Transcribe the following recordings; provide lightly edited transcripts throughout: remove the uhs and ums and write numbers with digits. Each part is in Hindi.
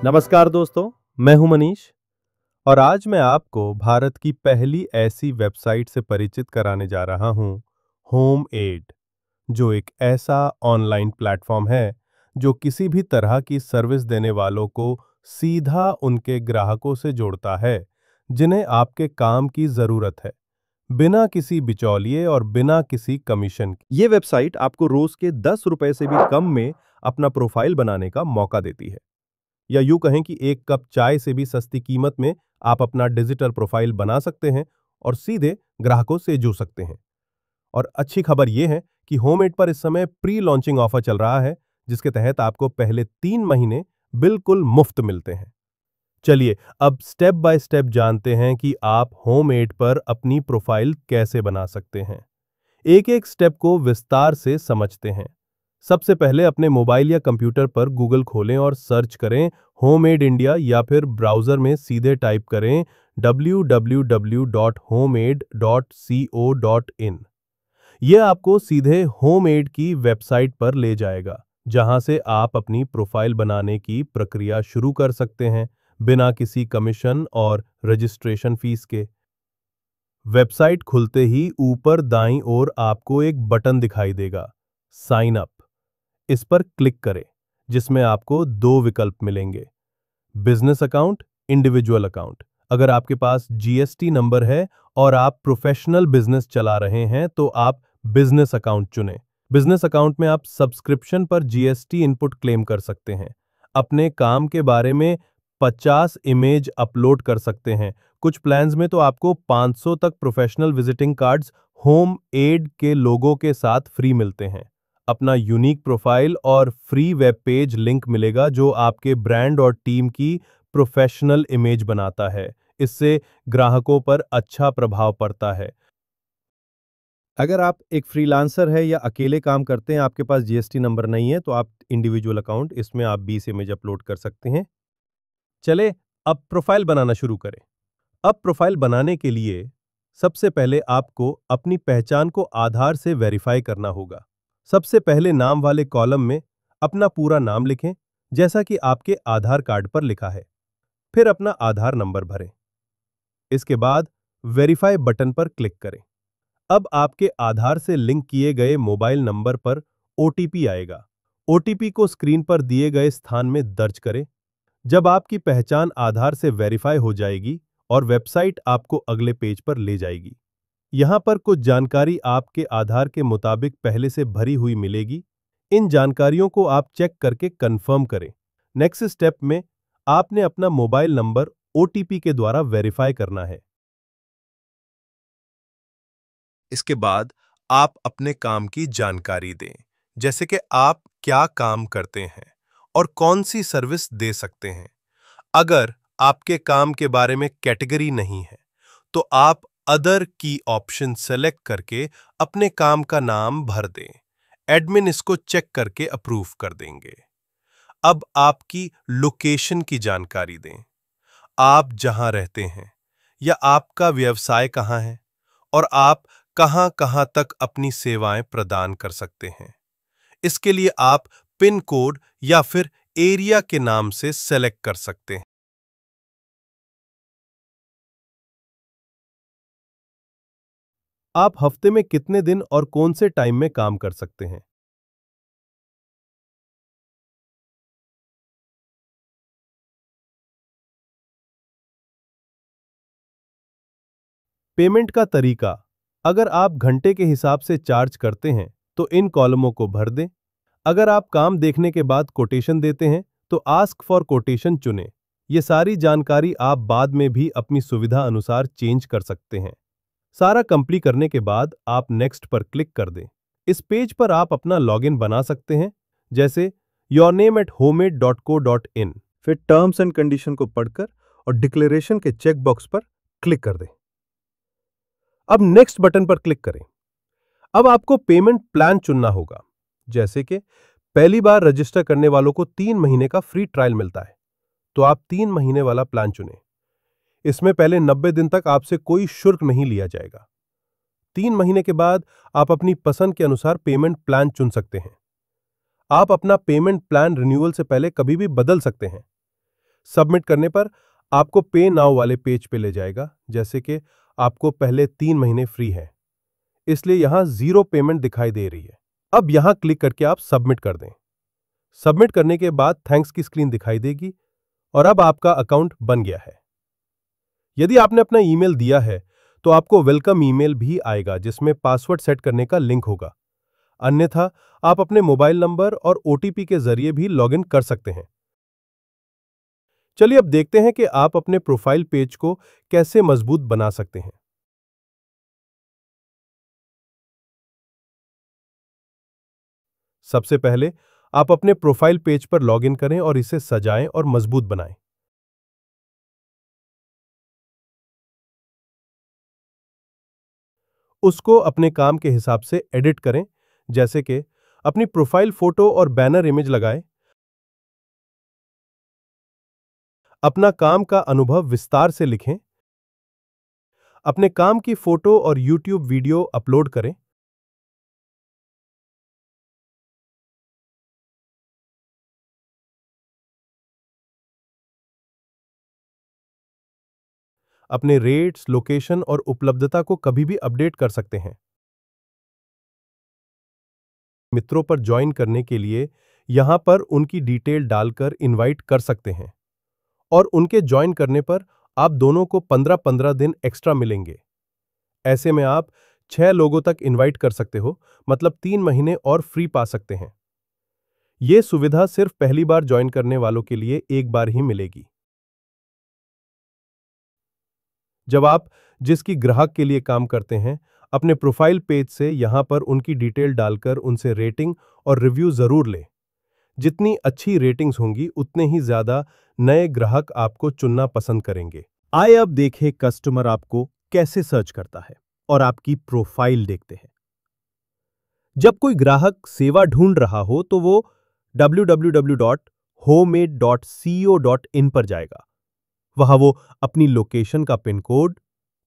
नमस्कार दोस्तों, मैं हूं मनीष और आज मैं आपको भारत की पहली ऐसी वेबसाइट से परिचित कराने जा रहा हूं, होम एड, जो एक ऐसा ऑनलाइन प्लेटफॉर्म है जो किसी भी तरह की सर्विस देने वालों को सीधा उनके ग्राहकों से जोड़ता है, जिन्हें आपके काम की जरूरत है, बिना किसी बिचौलिए और बिना किसी कमीशन के। ये वेबसाइट आपको रोज के 10 रुपए से भी कम में अपना प्रोफाइल बनाने का मौका देती है, या यूं कहें कि एक कप चाय से भी सस्ती कीमत में आप अपना डिजिटल प्रोफाइल बना सकते हैं और सीधे ग्राहकों से जुड़ सकते हैं। और अच्छी खबर यह है कि होममेड पर इस समय प्री लॉन्चिंग ऑफर चल रहा है, जिसके तहत आपको पहले 3 महीने बिल्कुल मुफ्त मिलते हैं। चलिए अब स्टेप बाय स्टेप जानते हैं कि आप होममेड पर अपनी प्रोफाइल कैसे बना सकते हैं। एक एक स्टेप को विस्तार से समझते हैं। सबसे पहले अपने मोबाइल या कंप्यूटर पर गूगल खोलें और सर्च करें होममेड इंडिया, या फिर ब्राउज़र में सीधे टाइप करें www.homeaid.co.in। यह आपको सीधे होममेड की वेबसाइट पर ले जाएगा, जहां से आप अपनी प्रोफाइल बनाने की प्रक्रिया शुरू कर सकते हैं, बिना किसी कमीशन और रजिस्ट्रेशन फीस के। वेबसाइट खुलते ही ऊपर दाईं ओर आपको एक बटन दिखाई देगा, साइन अप। इस पर क्लिक करें, जिसमें आपको 2 विकल्प मिलेंगे, बिजनेस अकाउंट, इंडिविजुअल अकाउंट। अगर आपके पास जीएसटी नंबर है और आप प्रोफेशनल बिजनेस चला रहे हैं तो आप बिजनेस अकाउंट चुनें। बिजनेस अकाउंट में आप सब्सक्रिप्शन पर जीएसटी इनपुट क्लेम कर सकते हैं, अपने काम के बारे में 50 इमेज अपलोड कर सकते हैं। कुछ प्लान्स में तो आपको 500 तक professional visiting cards home ad के लोगों के साथ फ्री मिलते हैं। अपना यूनिक प्रोफाइल और फ्री वेब पेज लिंक मिलेगा, जो आपके ब्रांड और टीम की प्रोफेशनल इमेज बनाता है। इससे ग्राहकों पर अच्छा प्रभाव पड़ता है। अगर आप एक फ्रीलांसर है या अकेले काम करते हैं, आपके पास जीएसटी नंबर नहीं है, तो आप इंडिविजुअल अकाउंट, इसमें आप 20 इमेज अपलोड कर सकते हैं। चले अब प्रोफाइल बनाना शुरू करें। अब प्रोफाइल बनाने के लिए सबसे पहले आपको अपनी पहचान को आधार से वेरीफाई करना होगा। सबसे पहले नाम वाले कॉलम में अपना पूरा नाम लिखें, जैसा कि आपके आधार कार्ड पर लिखा है। फिर अपना आधार नंबर भरें। इसके बाद वेरीफाई बटन पर क्लिक करें। अब आपके आधार से लिंक किए गए मोबाइल नंबर पर ओटीपी आएगा। ओटीपी को स्क्रीन पर दिए गए स्थान में दर्ज करें। जब आपकी पहचान आधार से वेरीफाई हो जाएगी और वेबसाइट आपको अगले पेज पर ले जाएगी। यहाँ पर कुछ जानकारी आपके आधार के मुताबिक पहले से भरी हुई मिलेगी। इन जानकारियों को आप चेक करके कंफर्म करें। नेक्स्ट स्टेप में आपने अपना मोबाइल नंबर ओटीपी के द्वारा वेरीफाई करना है। इसके बाद आप अपने काम की जानकारी दें, जैसे कि आप क्या काम करते हैं और कौन सी सर्विस दे सकते हैं। अगर आपके काम के बारे में कैटेगरी नहीं है, तो आप अदर की ऑप्शन सेलेक्ट करके अपने काम का नाम भर दें। एडमिन इसको चेक करके अप्रूव कर देंगे। अब आपकी लोकेशन की जानकारी दें। आप जहां रहते हैं या आपका व्यवसाय कहां है, और आप कहां-कहां तक अपनी सेवाएं प्रदान कर सकते हैं। इसके लिए आप पिन कोड या फिर एरिया के नाम से सेलेक्ट कर सकते हैं। आप हफ्ते में कितने दिन और कौन से टाइम में काम कर सकते हैं। पेमेंट का तरीका, अगर आप घंटे के हिसाब से चार्ज करते हैं तो इन कॉलमों को भर दें। अगर आप काम देखने के बाद कोटेशन देते हैं तो आस्क फॉर कोटेशन चुनें। ये सारी जानकारी आप बाद में भी अपनी सुविधा अनुसार चेंज कर सकते हैं। सारा कंप्लीट करने के बाद आप नेक्स्ट पर क्लिक कर दें। इस पेज पर आप अपना लॉगिन बना सकते हैं, जैसे yourname@homeade.co.in। फिर टर्म्स एंड कंडीशन को पढ़कर और डिक्लेरेशन के चेक बॉक्स पर क्लिक कर दें। अब नेक्स्ट बटन पर क्लिक करें। अब आपको पेमेंट प्लान चुनना होगा, जैसे कि पहली बार रजिस्टर करने वालों को 3 महीने का फ्री ट्रायल मिलता है, तो आप 3 महीने वाला प्लान चुनें। इसमें पहले 90 दिन तक आपसे कोई शुल्क नहीं लिया जाएगा। 3 महीने के बाद आप अपनी पसंद के अनुसार पेमेंट प्लान चुन सकते हैं। आप अपना पेमेंट प्लान रिन्यूअल से पहले कभी भी बदल सकते हैं। सबमिट करने पर आपको पे नाउ वाले पेज पे ले जाएगा, जैसे कि आपको पहले 3 महीने फ्री है, इसलिए यहां जीरो पेमेंट दिखाई दे रही है। अब यहां क्लिक करके आप सबमिट कर दें। सबमिट करने के बाद थैंक्स की स्क्रीन दिखाई देगी और अब आपका अकाउंट बन गया है। यदि आपने अपना ईमेल दिया है तो आपको वेलकम ईमेल भी आएगा जिसमें पासवर्ड सेट करने का लिंक होगा। अन्यथा आप अपने मोबाइल नंबर और ओटीपी के जरिए भी लॉगिन कर सकते हैं। चलिए अब देखते हैं कि आप अपने प्रोफाइल पेज को कैसे मजबूत बना सकते हैं। सबसे पहले आप अपने प्रोफाइल पेज पर लॉगिन करें और इसे सजाएं और मजबूत बनाएं। उसको अपने काम के हिसाब से एडिट करें, जैसे कि अपनी प्रोफाइल फोटो और बैनर इमेज लगाएं। अपना काम का अनुभव विस्तार से लिखें। अपने काम की फोटो और यूट्यूब वीडियो अपलोड करें। अपने रेट्स, लोकेशन और उपलब्धता को कभी भी अपडेट कर सकते हैं। मित्रों पर ज्वाइन करने के लिए यहां पर उनकी डिटेल डालकर इनवाइट कर सकते हैं और उनके ज्वाइन करने पर आप दोनों को 15-15 दिन एक्स्ट्रा मिलेंगे। ऐसे में आप 6 लोगों तक इनवाइट कर सकते हो, मतलब 3 महीने और फ्री पा सकते हैं। ये सुविधा सिर्फ पहली बार ज्वाइन करने वालों के लिए एक बार ही मिलेगी। जब आप जिसकी ग्राहक के लिए काम करते हैं, अपने प्रोफाइल पेज से यहां पर उनकी डिटेल डालकर उनसे रेटिंग और रिव्यू जरूर लें। जितनी अच्छी रेटिंग्स होंगी उतने ही ज्यादा नए ग्राहक आपको चुनना पसंद करेंगे। आइए अब देखें कस्टमर आपको कैसे सर्च करता है और आपकी प्रोफाइल देखते हैं। जब कोई ग्राहक सेवा ढूंढ रहा हो तो वो www.homemade.co.in पर जाएगा। वहां वो अपनी लोकेशन का पिन कोड,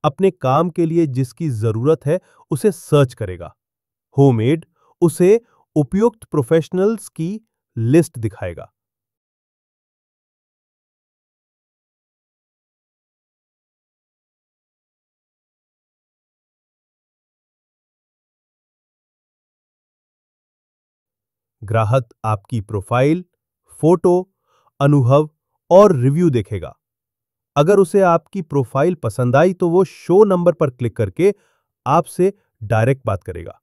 अपने काम के लिए जिसकी जरूरत है उसे सर्च करेगा। होममेड उसे उपयुक्त प्रोफेशनल्स की लिस्ट दिखाएगा। ग्राहक आपकी प्रोफाइल, फोटो, अनुभव और रिव्यू देखेगा। अगर उसे आपकी प्रोफाइल पसंद आई तो वो शो नंबर पर क्लिक करके आपसे डायरेक्ट बात करेगा।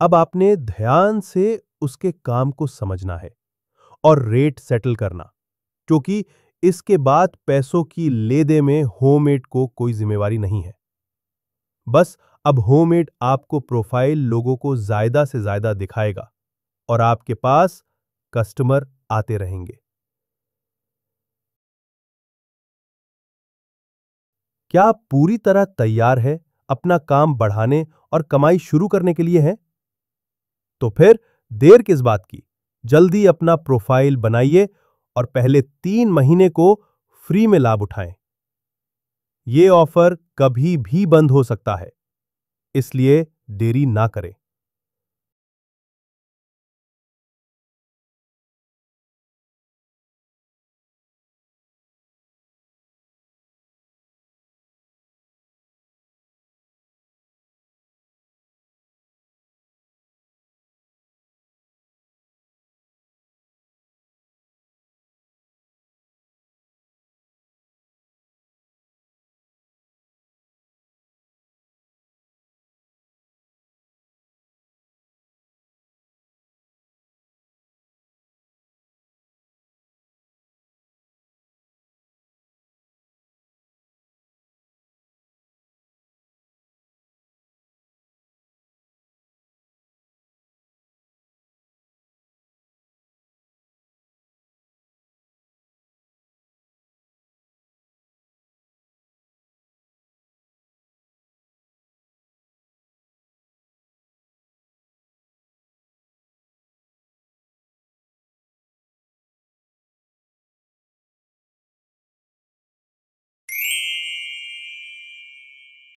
अब आपने ध्यान से उसके काम को समझना है और रेट सेटल करना, क्योंकि इसके बाद पैसों की लेदे में होममेड को कोई जिम्मेवारी नहीं है। बस अब होममेड आपको प्रोफाइल लोगों को ज्यादा से ज्यादा दिखाएगा और आपके पास कस्टमर आते रहेंगे। क्या आप पूरी तरह तैयार हैं अपना काम बढ़ाने और कमाई शुरू करने के लिए हैं? तो फिर देर किस बात की? जल्दी अपना प्रोफाइल बनाइए और पहले 3 महीने को फ्री में लाभ उठाएं। ये ऑफर कभी भी बंद हो सकता है, इसलिए देरी ना करें।